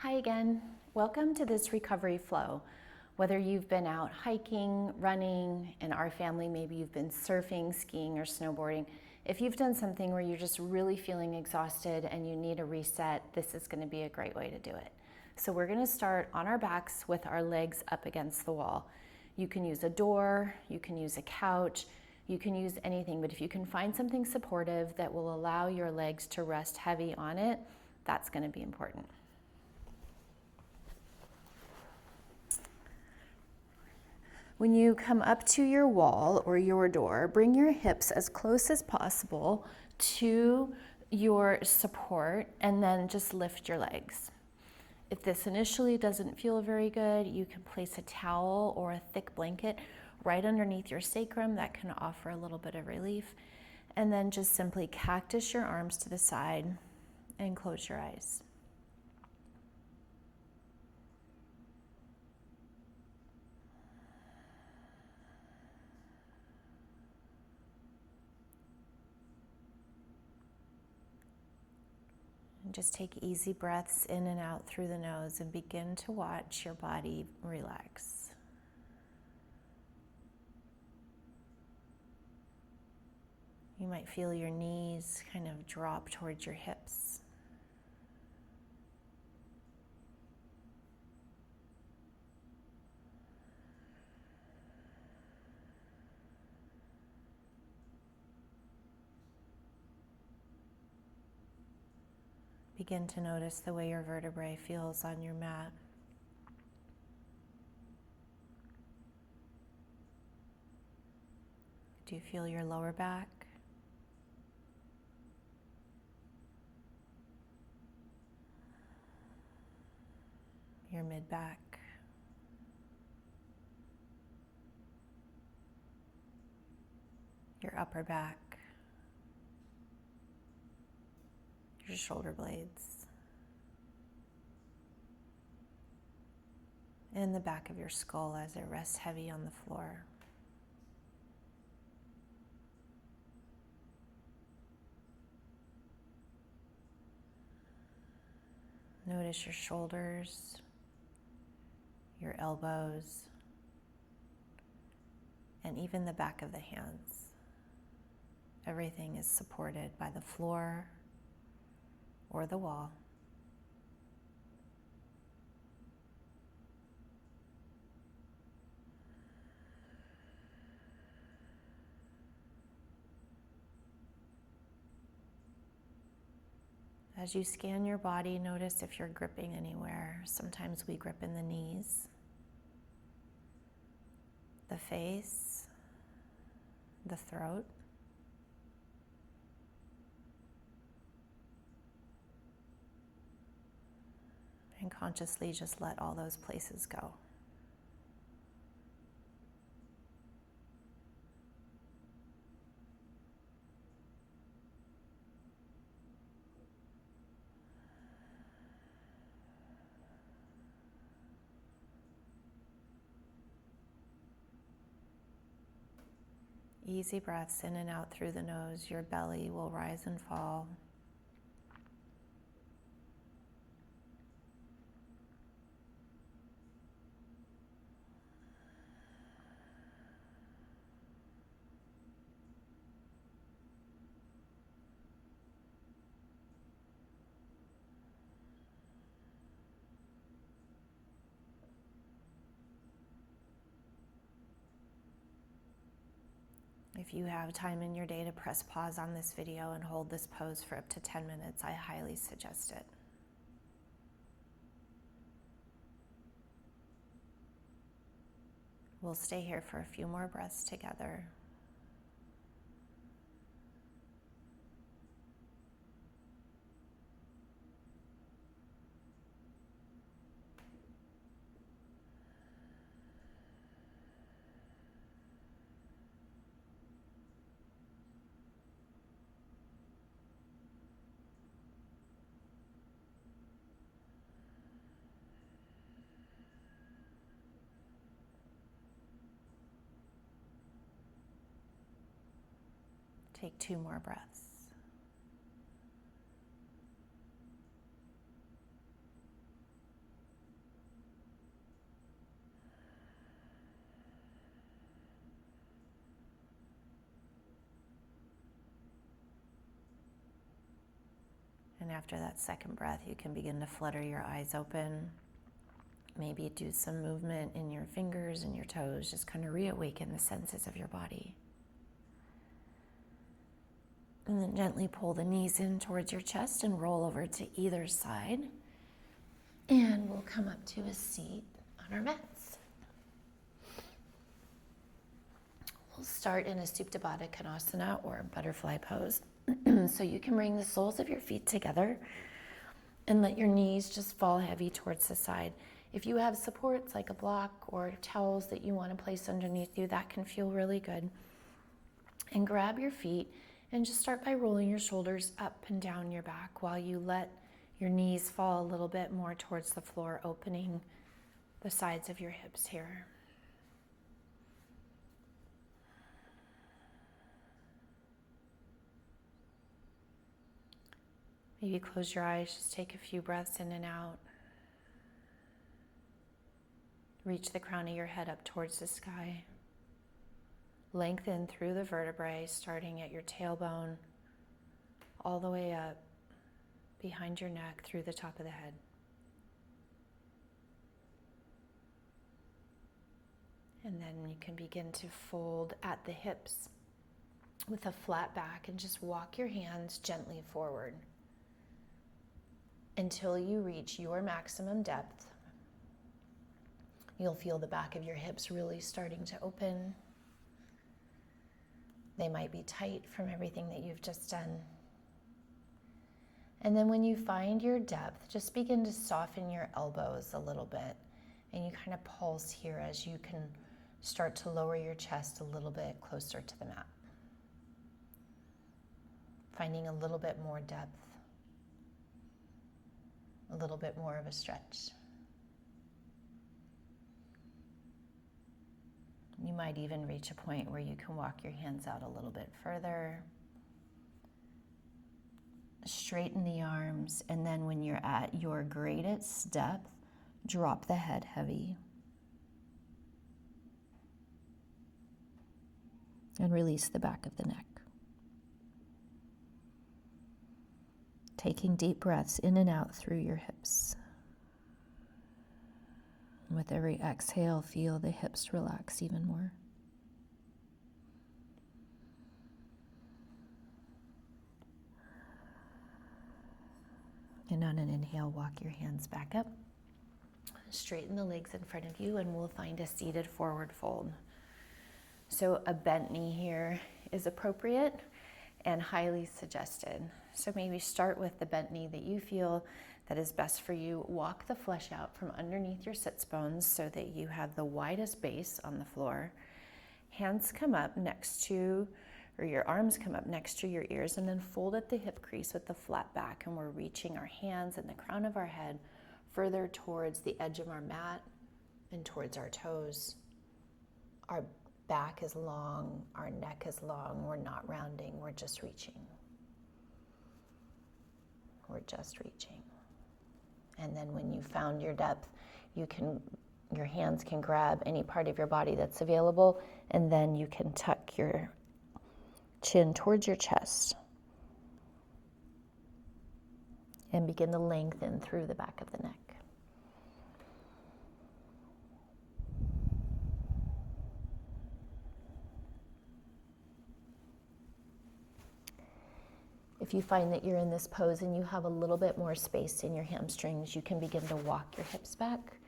Hi again. Welcome to this recovery flow. Whether you've been out hiking, running, in our family, maybe you've been surfing, skiing, or snowboarding. If you've done something where you're just really feeling exhausted and you need a reset, this is going to be a great way to do it. So we're going to start on our backs with our legs up against the wall. You can use a door, you can use a couch, you can use anything, but if you can find something supportive that will allow your legs to rest heavy on it, that's going to be important. When you come up to your wall or your door, bring your hips as close as possible to your support and then just lift your legs. If this initially doesn't feel very good, you can place a towel or a thick blanket right underneath your sacrum. That can offer a little bit of relief. And then just simply cactus your arms to the side and close your eyes. Just take easy breaths in and out through the nose and begin to watch your body relax. You might feel your knees kind of drop towards your hips. Begin to notice the way your vertebrae feels on your mat. Do you feel your lower back? Your mid-back? Your upper back? Your shoulder blades? And the back of your skull as it rests heavy on the floor. Notice your shoulders, your elbows, and even the back of the hands. Everything is supported by the floor or the wall. As you scan your body, notice if you're gripping anywhere. Sometimes we grip in the knees, the face, the throat. And consciously just let all those places go. Easy breaths in and out through the nose. Your belly will rise and fall. If you have time in your day to press pause on this video and hold this pose for up to 10 minutes, I highly suggest it. We'll stay here for a few more breaths together. Take 2 more breaths. after that second breath, you can begin to flutter your eyes open. Maybe do some movement in your fingers and your toes, just kind of reawaken the senses of your body. And then gently pull the knees in towards your chest and roll over to either side. And we'll come up to a seat on our mats. We'll start in a Supta Baddha Konasana or butterfly pose. So you can bring the soles of your feet together and let your knees just fall heavy towards the side. If you have supports like a block or towels that you want to place underneath you, that can feel really good. And grab your feet and just start by rolling your shoulders up and down your back while you let your knees fall a little bit more towards the floor, opening the sides of your hips here. Maybe close your eyes, just take a few breaths in and out. Reach the crown of your head up towards the sky. Lengthen through the vertebrae, starting at your tailbone, all the way up behind your neck through the top of the head. And then you can begin to fold at the hips with a flat back and just walk your hands gently forward until you reach your maximum depth. You'll feel the back of your hips really starting to open. They might be tight from everything that you've just done. And then when you find your depth, just begin to soften your elbows a little bit. And you kind of pulse here as you can start to lower your chest a little bit closer to the mat. Finding a little bit more depth, a little bit more of a stretch. You might even reach a point where you can walk your hands out a little bit further. Straighten the arms, and then when you're at your greatest depth, drop the head heavy. And release the back of the neck. Taking deep breaths in and out through your hips. With every exhale, feel the hips relax even more. And on an inhale, walk your hands back up. Straighten the legs in front of you, and we'll find a seated forward fold. So a bent knee here is appropriate and highly suggested. So maybe start with the bent knee that you feel that is best for you. Walk the flesh out from underneath your sits bones so that you have the widest base on the floor. Hands come up next to, or your arms come up next to your ears, and then fold at the hip crease with the flat back. And we're reaching our hands and the crown of our head further towards the edge of our mat and towards our toes. Our back is long, our neck is long. We're not rounding, we're just reaching. We're just reaching. And then when you found your depth, your hands can grab any part of your body that's available, and then you can tuck your chin towards your chest and begin to lengthen through the back of the neck. If you find that you're in this pose and you have a little bit more space in your hamstrings, you can begin to walk your hips back,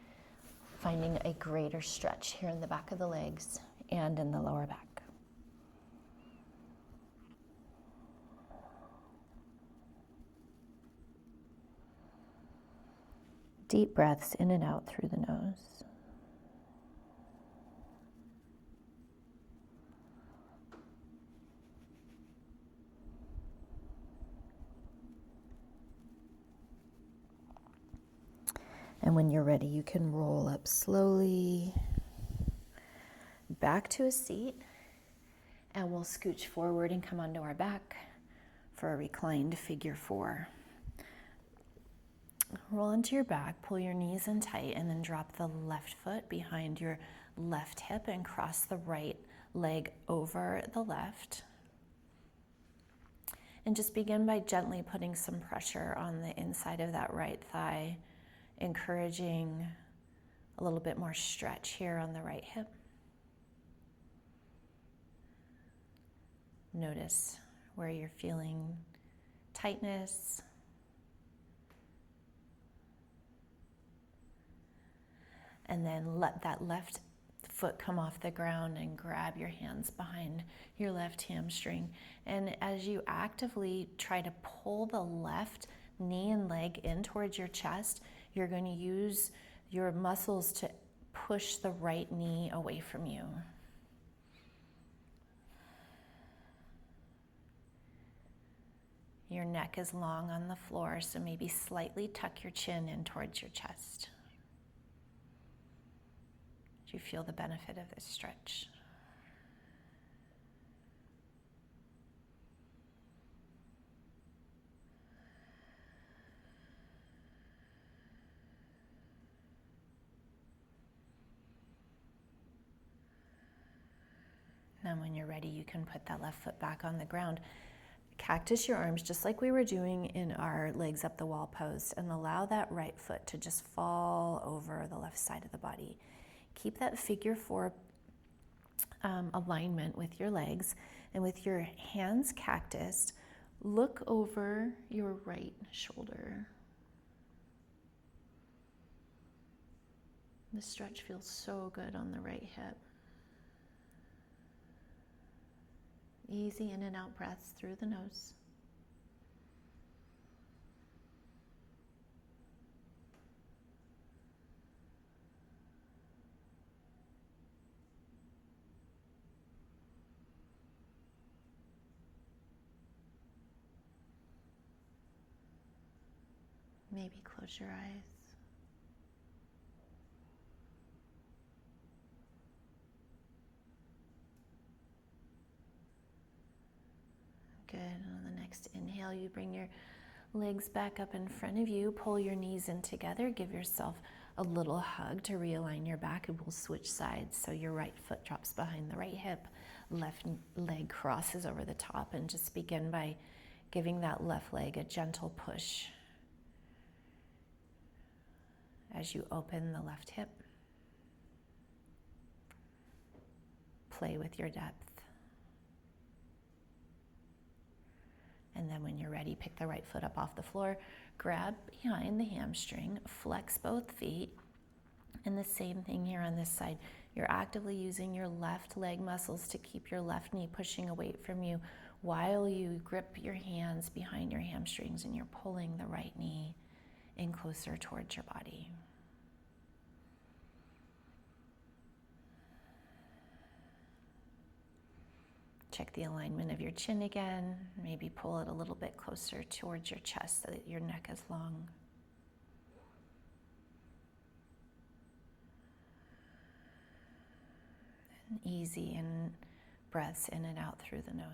finding a greater stretch here in the back of the legs and in the lower back. Deep breaths in and out through the nose. And when you're ready, you can roll up slowly back to a seat, and we'll scooch forward and come onto our back for a reclined figure 4. Roll into your back, pull your knees in tight, and then drop the left foot behind your left hip and cross the right leg over the left. And just begin by gently putting some pressure on the inside of that right thigh, encouraging a little bit more stretch here on the right hip. Notice where you're feeling tightness. And then let that left foot come off the ground and grab your hands behind your left hamstring. And as you actively try to pull the left knee and leg in towards your chest, you're going to use your muscles to push the right knee away from you. Your neck is long on the floor, so maybe slightly tuck your chin in towards your chest. Do you feel the benefit of this stretch? Then when you're ready, you can put that left foot back on the ground. Cactus your arms just like we were doing in our legs up the wall pose, and allow that right foot to just fall over the left side of the body. Keep that figure 4 alignment with your legs, and with your hands cactused, look over your right shoulder. The stretch feels so good on the right hip. Easy in and out breaths through the nose. Maybe close your eyes. Good. And on the next inhale, you bring your legs back up in front of you. Pull your knees in together. Give yourself a little hug to realign your back, and we'll switch sides. So your right foot drops behind the right hip, left leg crosses over the top, and just begin by giving that left leg a gentle push as you open the left hip. Play with your depth. And then when you're ready, pick the right foot up off the floor, grab behind the hamstring, flex both feet, and the same thing here on this side. You're actively using your left leg muscles to keep your left knee pushing away from you while you grip your hands behind your hamstrings and you're pulling the right knee in closer towards your body. Check the alignment of your chin again. Maybe pull it a little bit closer towards your chest so that your neck is long. And easy in breaths in and out through the nose.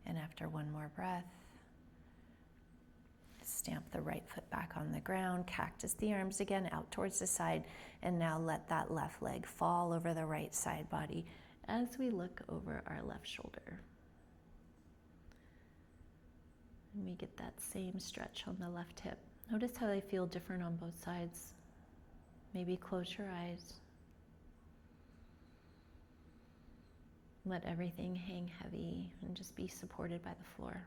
And after one more breath, stamp the right foot back on the ground, cactus the arms again out towards the side, and now let that left leg fall over the right side body as we look over our left shoulder. And we get that same stretch on the left hip. Notice how they feel different on both sides. Maybe close your eyes. Let everything hang heavy and just be supported by the floor.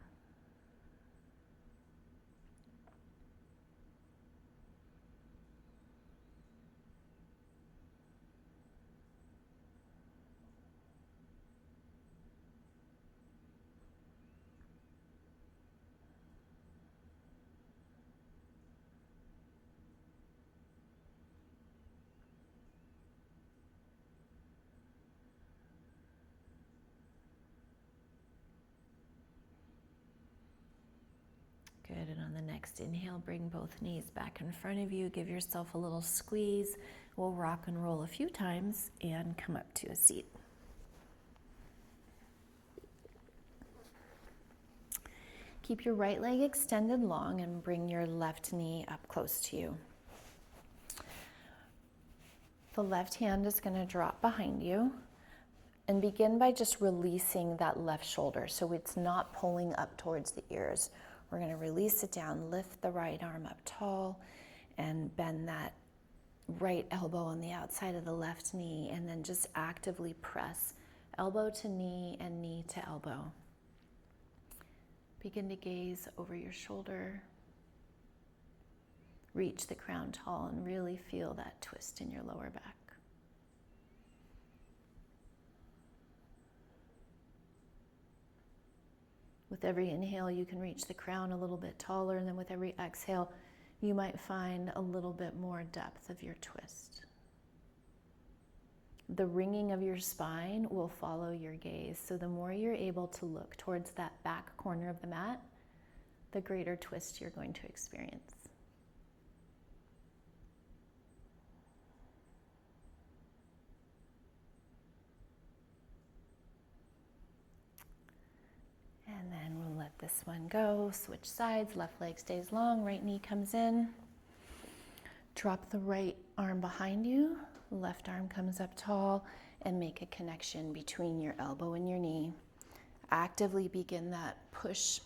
Good, and on the next inhale, bring both knees back in front of you. Give yourself a little squeeze. We'll rock and roll a few times and come up to a seat. Keep your right leg extended long and bring your left knee up close to you. The left hand is going to drop behind you and begin by just releasing that left shoulder so it's not pulling up towards the ears. We're going to release it down, lift the right arm up tall, and bend that right elbow on the outside of the left knee, and then just actively press elbow to knee and knee to elbow. Begin to gaze over your shoulder. Reach the crown tall and really feel that twist in your lower back. With every inhale, you can reach the crown a little bit taller, and then with every exhale, you might find a little bit more depth of your twist. The ringing of your spine will follow your gaze, so the more you're able to look towards that back corner of the mat, the greater twist you're going to experience. And then we'll let this one go. Switch sides, left leg stays long, right knee comes in. Drop the right arm behind you, left arm comes up tall, and make a connection between your elbow and your knee. Actively begin that push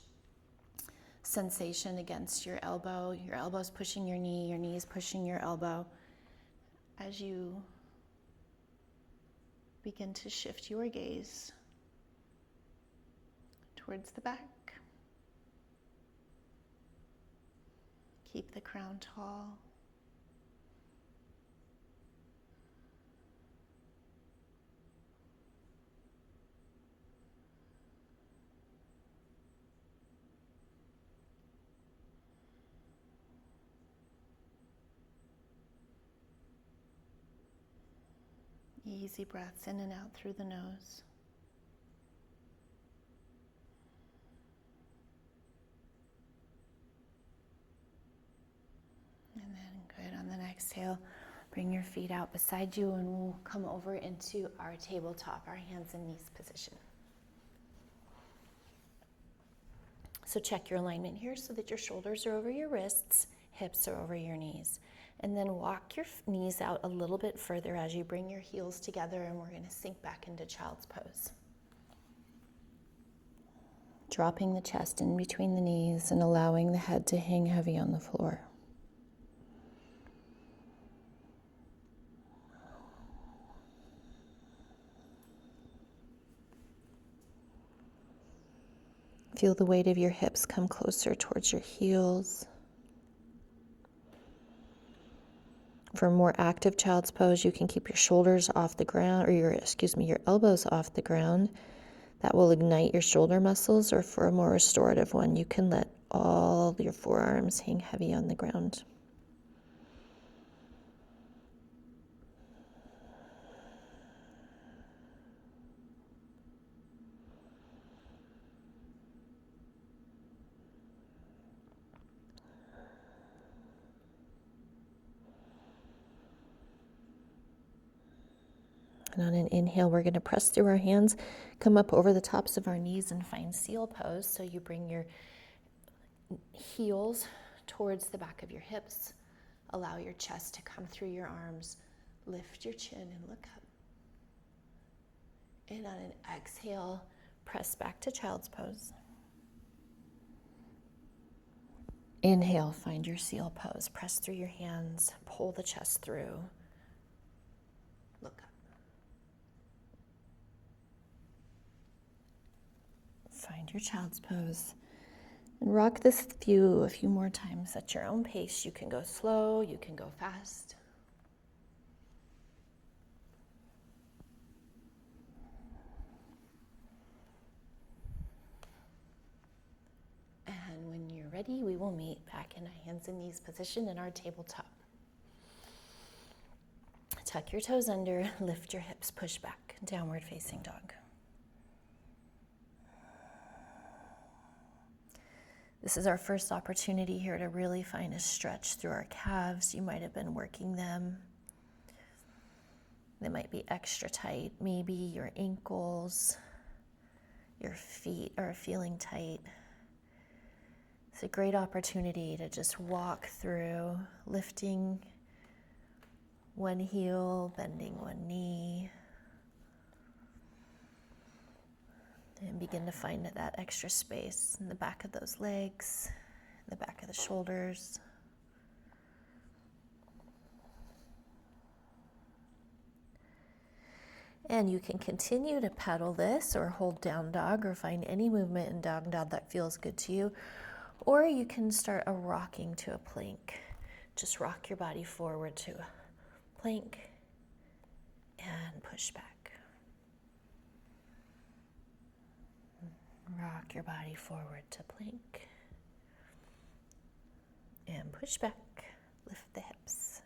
sensation against your elbow. Your elbow's pushing your knee is pushing your elbow. As you begin to shift your gaze towards the back. Keep the crown tall. Easy breaths in and out through the nose. And then good, on the exhale, bring your feet out beside you and we'll come over into our tabletop, our hands and knees position. So check your alignment here so that your shoulders are over your wrists, hips are over your knees. And then walk your knees out a little bit further as you bring your heels together, and we're going to sink back into child's pose. Dropping the chest in between the knees and allowing the head to hang heavy on the floor. Feel the weight of your hips come closer towards your heels. For a more active child's pose, you can keep your shoulders off the ground, or your elbows off the ground. That will ignite your shoulder muscles, or for a more restorative one, you can let all your forearms hang heavy on the ground. And on an inhale, we're going to press through our hands, come up over the tops of our knees and find seal pose. So you bring your heels towards the back of your hips. Allow your chest to come through your arms. Lift your chin and look up. And on an exhale, press back to child's pose. Inhale, find your seal pose. Press through your hands, pull the chest through. Look up. Find your child's pose. And rock this a few more times at your own pace. You can go slow, you can go fast. And when you're ready, we will meet back in a hands and knees position in our tabletop. Tuck your toes under, lift your hips, push back, downward facing dog. This is our first opportunity here to really find a stretch through our calves. You might have been working them. They might be extra tight. Maybe your ankles, your feet are feeling tight. It's a great opportunity to just walk through, lifting one heel, bending one knee. And begin to find that extra space in the back of those legs, the back of the shoulders. And you can continue to pedal this or hold down dog or find any movement in down dog that feels good to you. Or you can start a rocking to a plank. Just rock your body forward to a plank and push back. Rock your body forward to plank and push back. Lift the hips.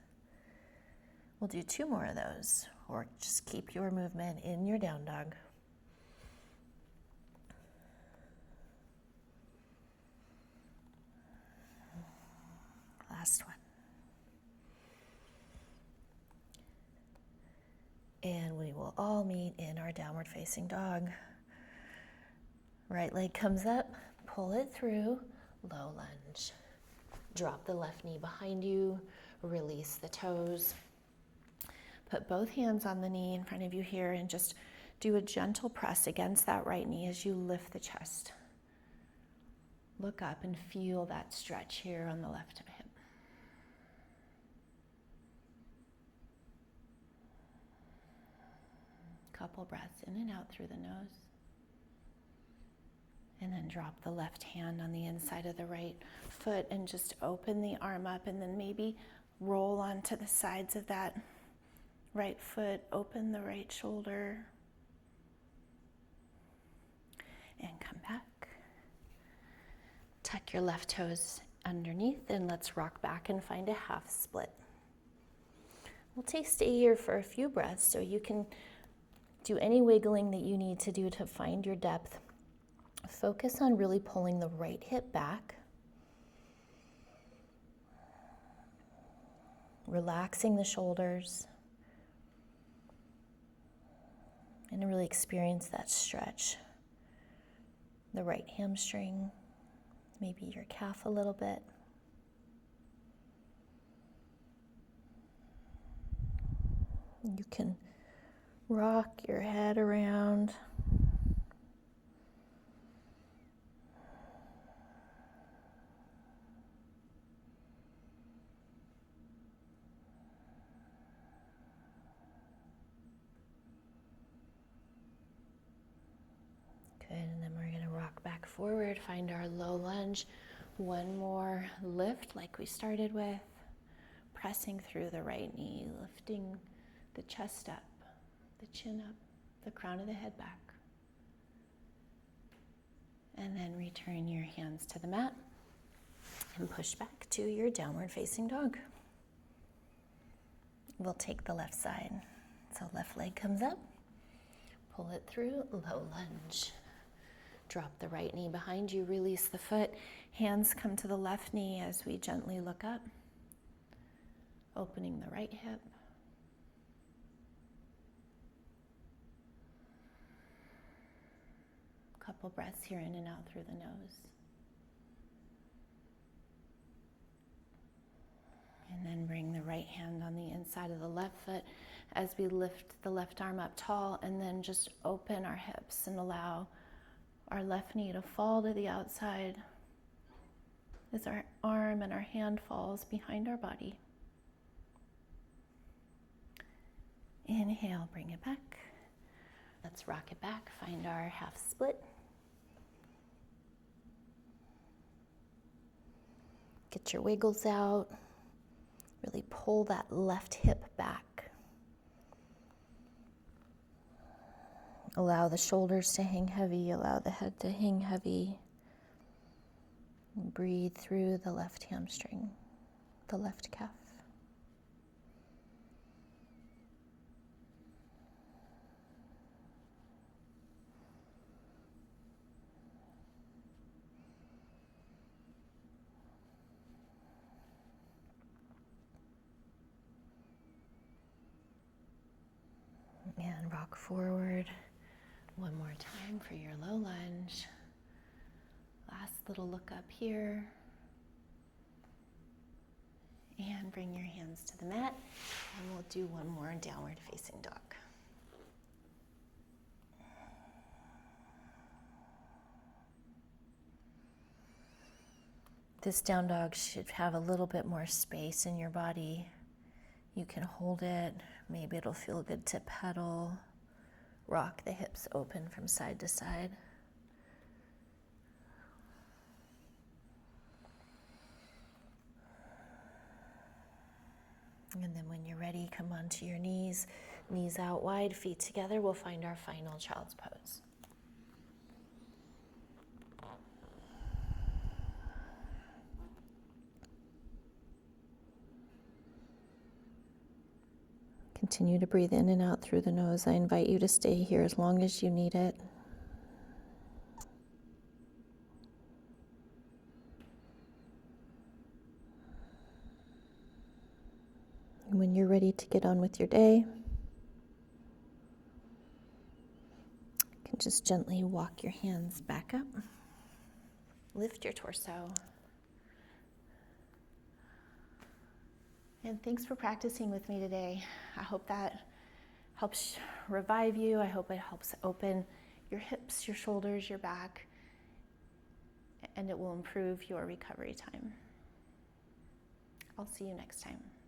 We'll do 2 more of those, or just keep your movement in your down dog. Last one. And we will all meet in our downward facing dog. Right leg comes up, pull it through, low lunge. Drop the left knee behind you, release the toes. Put both hands on the knee in front of you here and just do a gentle press against that right knee as you lift the chest. Look up and feel that stretch here on the left hip. Couple breaths in and out through the nose. And then drop the left hand on the inside of the right foot and just open the arm up, and then maybe roll onto the sides of that right foot, open the right shoulder, and come back. Tuck your left toes underneath, and let's rock back and find a half split. We'll stay here for a few breaths, so you can do any wiggling that you need to do to find your depth. Focus on really pulling the right hip back. Relaxing the shoulders. And really experience that stretch. The right hamstring, maybe your calf a little bit. You can rock your head around. Good, and then we're going to rock back forward, find our low lunge. One more lift like we started with, pressing through the right knee, lifting the chest up, the chin up, the crown of the head back. And then return your hands to the mat and push back to your downward facing dog. We'll take the left side. So left leg comes up, pull it through, low lunge. Drop the right knee behind you, release the foot. Hands come to the left knee as we gently look up, opening the right hip. Couple breaths here in and out through the nose. And then bring the right hand on the inside of the left foot as we lift the left arm up tall, and then just open our hips and allow our left knee to fall to the outside as our arm and our hand falls behind our body. Inhale, bring it back. Let's rock it back, find our half split. Get your wiggles out. Really pull that left hip back. Allow the shoulders to hang heavy, allow the head to hang heavy. And breathe through the left hamstring, the left calf. And rock forward one more time for your low lunge. Last little look up here. And and bring your hands to the mat, and we'll do one more downward facing dog. This down dog should have a little bit more space in your body. You can hold it. Maybe it'll feel good to pedal. Rock the hips open from side to side. And then when you're ready, come onto your knees. Knees out wide, feet together. We'll find our final child's pose. Continue to breathe in and out through the nose. I invite you to stay here as long as you need it. And when you're ready to get on with your day, you can just gently walk your hands back up. Lift your torso. And thanks for practicing with me today. I hope that helps revive you. I hope it helps open your hips, your shoulders, your back, and it will improve your recovery time. I'll see you next time.